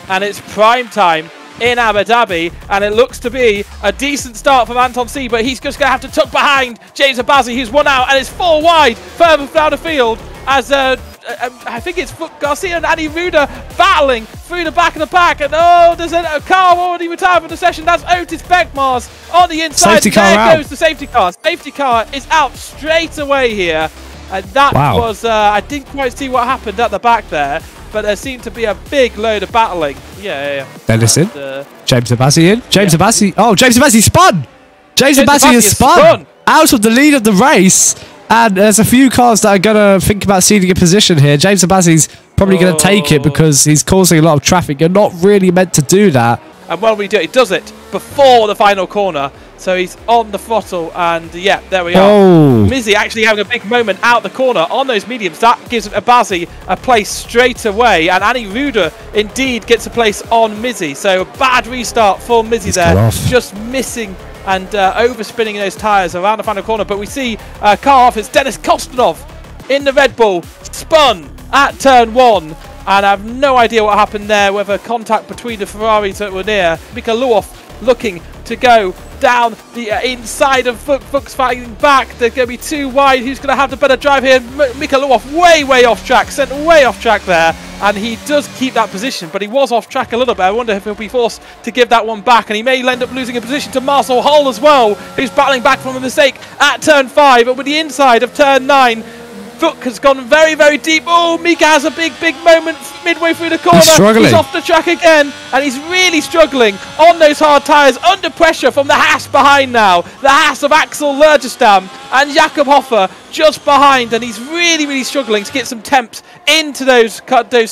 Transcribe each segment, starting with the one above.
and it's prime time in Abu Dhabi, and it looks to be a decent start from Anton C, but he's just going to have to tuck behind James Abazi, who's won out, and it's 4 wide further down the field as I think it's Garcia and Andy Ruda battling through the back of the pack, and there's a car already retired from the session. That's Otis Beckmars on the inside. Safety car there out. Goes the safety car. Safety car is out straight away here, and that was I didn't quite see what happened at the back there, but there seemed to be a big load of battling. Yeah. Dennis in. James Abazi in. James Abazi. Oh, James Abazi spun. James Abazi has spun out of the lead of the race. And there's a few cars that are going to think about ceding a position here. James Abazi's probably going to take it because he's causing a lot of traffic. You're not really meant to do that. And when we do it, he does it before the final corner. So he's on the throttle, and yeah, there we are. Mizzy actually having a big moment out the corner on those mediums. That gives Abazi a place straight away, and Annie Ruda indeed gets a place on Mizzy. So a bad restart for Mizzy there, just missing and overspinning those tyres around the final corner. But we see car off. It's Dennis Kostanov in the Red Bull, spun at turn 1. And I have no idea what happened there, whether contact between the Ferraris that were near. Mika Luoff looking to go down the inside of Fuchs fighting back. They're going to be 2 wide. Who's going to have the better drive here? Mika Luoff way off track, sent way off track there. And he does keep that position, but he was off track a little bit. I wonder if he'll be forced to give that one back. And he may end up losing a position to Marcel Hull as well, who's battling back from a mistake at turn 5. But with the inside of turn 9, Fook has gone very deep. Oh, Mika has a big moment midway through the corner. He's off the track again, and he's really struggling on those hard tyres, under pressure from the Haas behind now. The Haas of Axel Lergestam and Jakob Hoffer just behind, and he's really struggling to get some temps into those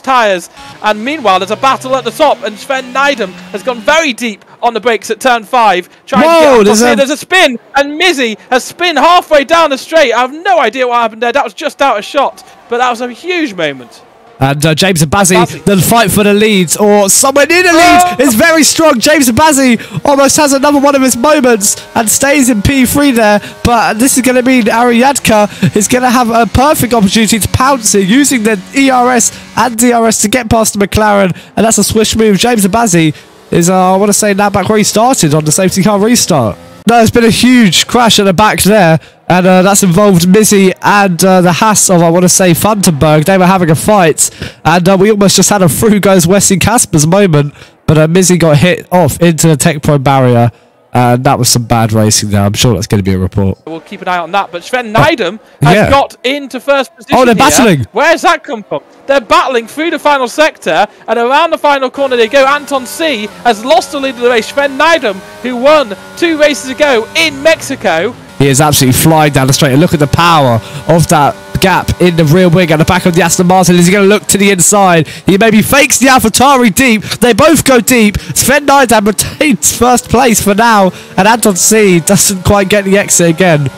tyres. And meanwhile, there's a battle at the top, and Sven Nydam has gone very deep on the brakes at turn 5. Trying to get there's a spin, and Mizzy has spun halfway down the straight. I have no idea what happened there. That was just out of shot, but that was a huge moment. And James Abazi, the fight for the leads, or somewhere near the lead, is very strong. James Abazi almost has another one of his moments and stays in P3 there. But this is going to mean Ariadka is going to have a perfect opportunity to pounce it, using the ERS and DRS to get past the McLaren. And that's a swish move. James Abazi is, I want to say, now back where he started on the safety car restart. No, there's been a huge crash at the back there, and that's involved Mizzy and the Haas of, I want to say, Funtenberg. They were having a fight, and we almost just had a through goes Wesley Casper's moment, but Mizzy got hit off into the Tech Pro barrier, and that was some bad racing there. I'm sure that's going to be a report. We'll keep an eye on that, but Sven Nydam has got into first position. Oh, they're battling. Where's that come from? They're battling through the final sector, and around the final corner they go. Anton C has lost the lead of the race. Sven Nydam, who won 2 races ago in Mexico. He is absolutely flying down the straight, and look at the power of that gap in the rear wing at the back of the Aston Martin. Is he going to look to the inside? He maybe fakes the AlphaTauri deep. They both go deep. Sven Nydam retains first place for now, and Anton C doesn't quite get the exit again.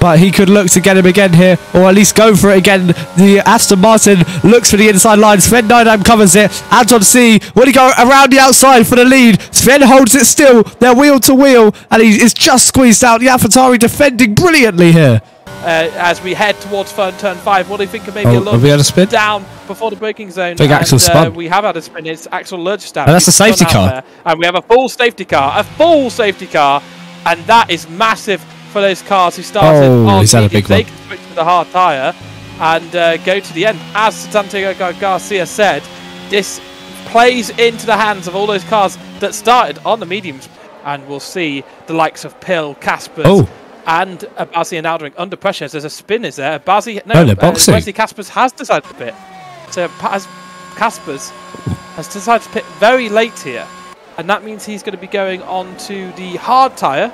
But he could look to get him again here, or at least go for it again. The Aston Martin looks for the inside line. Sven Nydam covers it. Anton C, will he go around the outside for the lead? Sven holds it still. They're wheel to wheel, and he is just squeezed out. The AlphaTauri defending brilliantly here. As we head towards turn 5, what do you think of maybe a little down before the braking zone? Big Axel spun. We have had a spin. It's Axel Lergestam. And that's a safety car. And we have a full safety car. And that is massive for those cars who started on he's had a big one. They can switch to the hard tyre and go to the end. As Santiago Garcia said, this plays into the hands of all those cars that started on the mediums. And we'll see the likes of Pill, Caspers, and Abazi and Aldering under pressure. There's a spin, is there? Abazi, they're boxing. Wesley Caspers has decided to pit. So Caspers has decided to pit very late here. And that means he's going to be going on to the hard tyre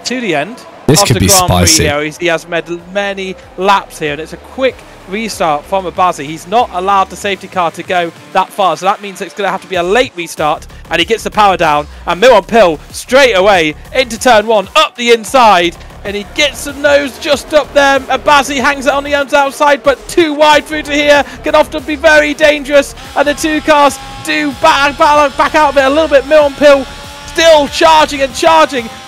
to the end. This could be spicy. He has made many laps here, and it's a quick restart from Abazi. He's not allowed the safety car to go that far, so that means it's going to have to be a late restart, and he gets the power down, and Milan Pill straight away into turn 1, up the inside, and he gets the nose just up there. Abazi hangs it on the outside, but too wide through to here, can often be very dangerous, and the 2 cars do back out of it a little bit. Milan Pill still charging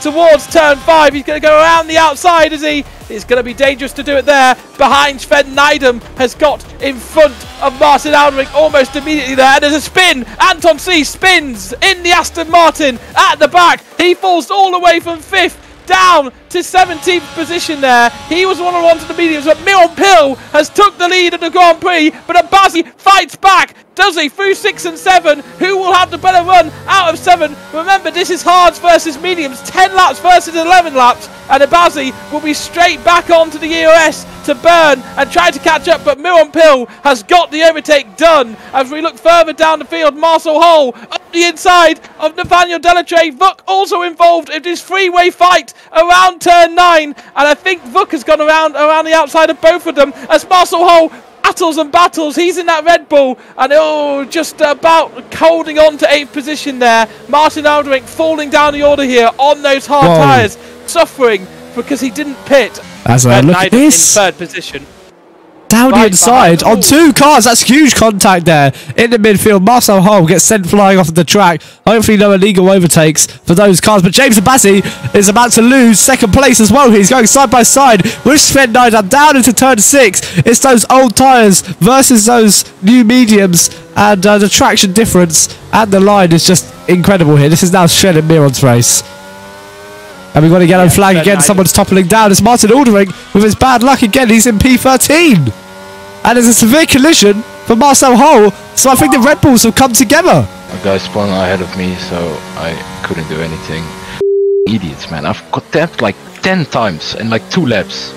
towards turn 5. He's going to go around the outside as he It's going to be dangerous to do it there. Behind Sven Nydam has got in front of Martin Aldrich almost immediately there. And there's a spin. Anton C spins in the Aston Martin at the back. He falls all the way from 5th down to 17th position there. He was one of the ones in the mediums, but Miron Pill has took the lead in the Grand Prix, but Abazi fights back, does he, through 6 and 7. Who will have the better run out of 7? Remember, this is hards versus mediums, 10 laps versus 11 laps, and Abazi will be straight back onto the EOS to burn and try to catch up, but Miron Pill has got the overtake done. As we look further down the field, Marcel Hole up the inside of Nathaniel Delattre. Vuk also involved in this three-way fight around turn 9, and I think Vuk has gone around the outside of both of them as Marcel Hole battles. He's in that Red Bull, and just about holding on to 8th position there. Martin Aldrich falling down the order here on those hard tyres, suffering because he didn't pit. As I look at this, in 3rd position. Down the inside on 2 cars. That's huge contact there in the midfield. Marcel Hole gets sent flying off the track. Hopefully no illegal overtakes for those cars. But James Abazi is about to lose 2nd place as well. He's going side by side with Sven Nydam down into turn 6. It's those old tyres versus those new mediums, and the traction difference and the line is just incredible here. This is now Sven and Miron's race. And we've got a yellow flag again. Someone's toppling down. It's Martin Aldrich with his bad luck again. He's in P13. And there's a severe collision for Marcel Hole. So I think the Red Bulls have come together. A guy spun ahead of me, so I couldn't do anything. Idiots, man. I've got tapped like 10 times in like 2 laps.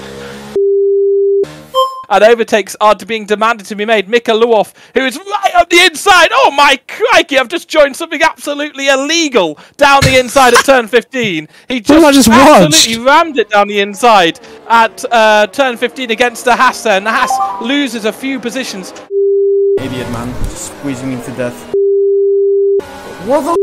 And overtakes are being demanded to be made. Mika Luoff, who is right on the inside. Oh my crikey, I've just joined something absolutely illegal down the inside at turn 15. He just absolutely rammed it down the inside at turn 15 against the Haas there. And the Haas loses a few positions. Idiot, man. Just squeezing me to death. What the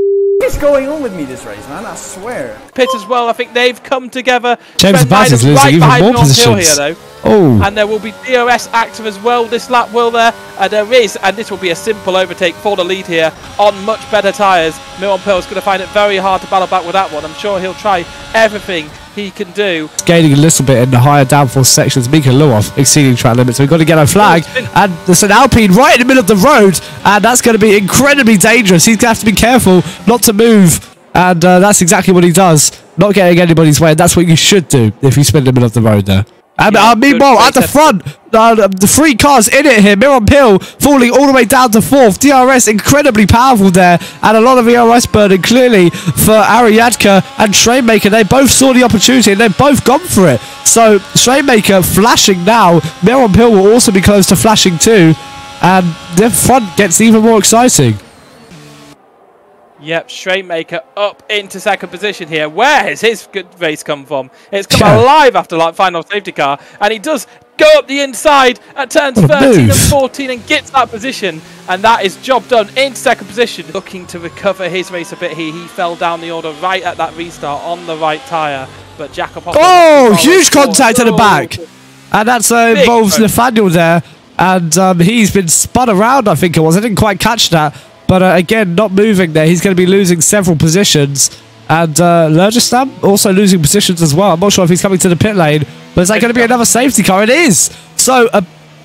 is going on with me this race, man? I swear. Pit as well. I think they've come together. James Bass is losing even more positions. Here, and there will be DRS active as well this lap, will there? There is, and this will be a simple overtake for the lead here on much better tyres. Miron Pill is going to find it very hard to battle back with that one. I'm sure he'll try everything he can do. Gaining a little bit in the higher downforce sections. Mika Luoff exceeding track limits. So we've got to get a flag, and there's an Alpine right in the middle of the road, and that's going to be incredibly dangerous. He's going to have to be careful not to move, and that's exactly what he does. Not getting anybody's way. That's what you should do if you spin in the middle of the road there. And meanwhile, at the front, the 3 cars in it here. Miron Pill falling all the way down to 4th. DRS incredibly powerful there, and a lot of ERS burning clearly for Ariadka and Trainmaker. They both saw the opportunity and they've both gone for it. So Trainmaker flashing now. Miron Pill will also be close to flashing too, and the front gets even more exciting. Yep, Straightmaker up into 2nd position here. Where has his good race come from? It's come alive after like final safety car, and he does go up the inside at turns 13 and 14 and gets that position, and that is job done into 2nd position. Looking to recover his race a bit here. He fell down the order right at that restart on the right tyre, but Jacob huge contact at the back, and that's involves Nathaniel there, and he's been spun around, I think it was. I didn't quite catch that. But again, not moving there. He's going to be losing several positions. And Lurgistam also losing positions as well. I'm not sure if he's coming to the pit lane. But is that going to be another safety car? It is. So,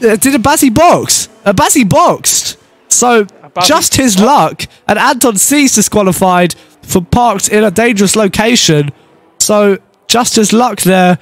did Abazi box? Abazi boxed. So, just his luck. And Anton C's disqualified for parked in a dangerous location. So, just his luck there.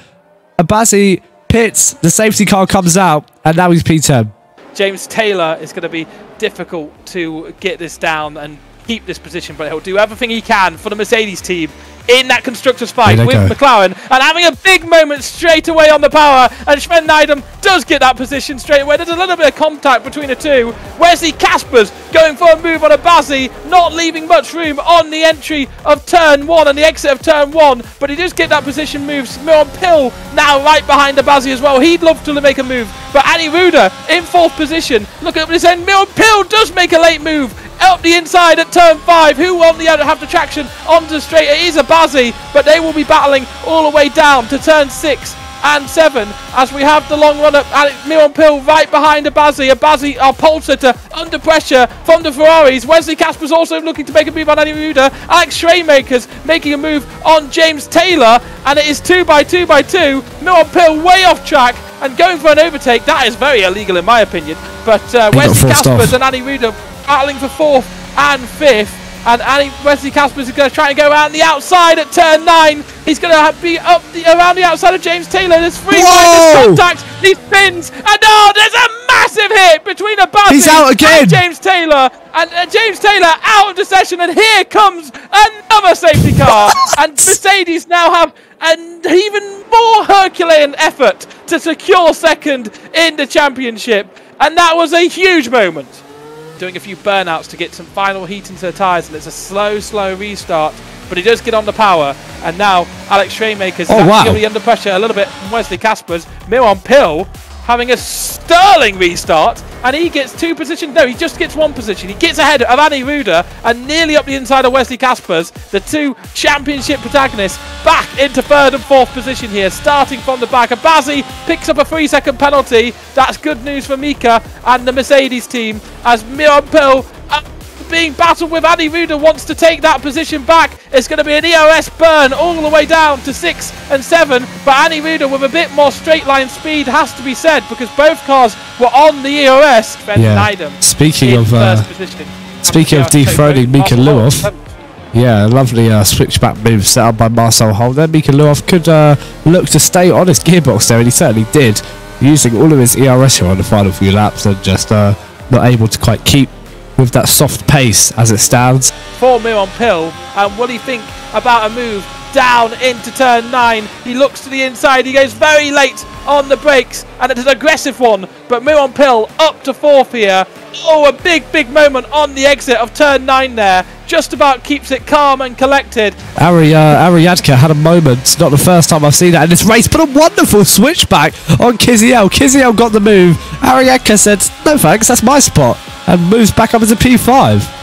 Abazi pits. The safety car comes out. And now he's P10. James Taylor is going to be difficult to get this down and keep this position, but he'll do everything he can for the Mercedes team in that constructors fight with McLaren, and having a big moment straight away on the power, and Sven Nydam does get that position straight away. There's a little bit of contact between the two. Wesley Caspers going for a move on Abazi, not leaving much room on the entry of turn 1 and the exit of turn 1, but he does get that position moves. Miron Pill now right behind Abazi as well. He'd love to make a move, but Annie Ruder in 4th position. Look at this end. Miron Pill does make a late move up the inside at turn 5. Who won't have the traction onto the straight? It is Abazi, but they will be battling all the way down to turn 6 and 7 as we have the long run up. Miron Pill right behind Abazi. Abazi, our pole sitter, under pressure from the Ferraris. Wesley Casper's also looking to make a move on Annie Ruda. Alex Schreimakers making a move on James Taylor, and it is 2 by 2 by 2. Miron Pill way off track and going for an overtake. That is very illegal in my opinion. But Wesley Caspers and Annie Ruda battling for 4th and 5th. And Wesley Caspers is going to try and go around the outside at turn 9. He's going to be up around the outside of James Taylor. There's free ride, there's contact, he spins, and there's a massive hit between Abazi and James Taylor. And James Taylor out of the session, and here comes another safety car. And Mercedes now have an even more Herculean effort to secure 2nd in the championship. And that was a huge moment. Doing a few burnouts to get some final heat into the tyres, and it's a slow restart, but he does get on the power. And now Alex Schreimakers is actually under pressure a little bit from Wesley Caspers. Miron Pill having a sterling restart, and he gets 2 positions. No, he just gets 1 position. He gets ahead of Annie Ruda and nearly up the inside of Wesley Caspers. The 2 championship protagonists back into 3rd and 4th position here, starting from the back. Abazi picks up a 3-second penalty. That's good news for Mika and the Mercedes team, as Miron Pill being battled with Annie Ruda wants to take that position back. It's going to be an EOS burn all the way down to 6 and 7, but Annie Ruda with a bit more straight line speed has to be said, because both cars were on the EOS. Speaking of dethroning Mika Luoff, a lovely switchback move set up by Marcel Holder. Mika Luoff could look to stay on his gearbox there, and he certainly did, using all of his ERS here on the final few laps, and just not able to quite keep with that soft pace as it stands. For Miron Pill, and will he think about a move down into turn 9? He looks to the inside, he goes very late on the brakes, and it's an aggressive one, but Miron Pill up to 4th here. A big moment on the exit of turn 9 there. Just about keeps it calm and collected. Ariadka had a moment, not the first time I've seen that in this race, but a wonderful switchback on Kiziel. Kiziel got the move. Ariadka said, no thanks, that's my spot, and moves back up as a P5.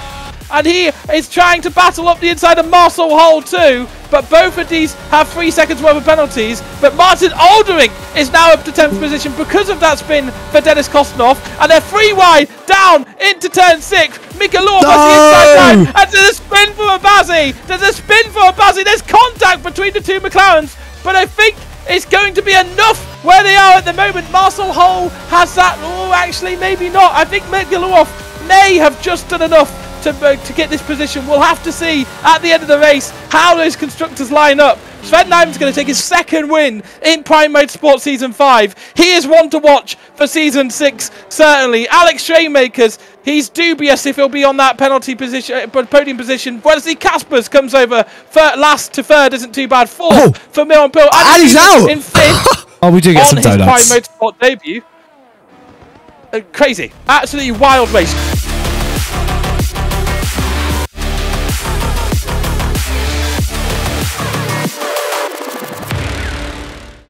And he is trying to battle up the inside of Marcel Hole too, but both of these have 3 seconds worth of penalties. But Martin Oldering is now up to 10th position because of that spin for Dennis Kostnoff, and they're 3 wide down into turn 6. Mika Luoff has the inside line, and there's a spin for Abazi. There's contact between the 2 McLarens, but I think it's going to be enough where they are at the moment. Marcel Hole has that. Actually, maybe not. I think Mika Luoff may have just done enough to get this position. We'll have to see at the end of the race how those constructors line up. Sven Nijman's going to take his 2nd win in Prime Motorsport Season 5. He is one to watch for Season 6, certainly. Alex Schreimakers, he's dubious if he'll be on that penalty position, podium position. Wesley Caspers comes over last to 3rd, isn't too bad. 4th for Miron Pill. And he's out! In 5th we do get some donuts. On his Prime Motorsport debut. Crazy. Absolutely wild race.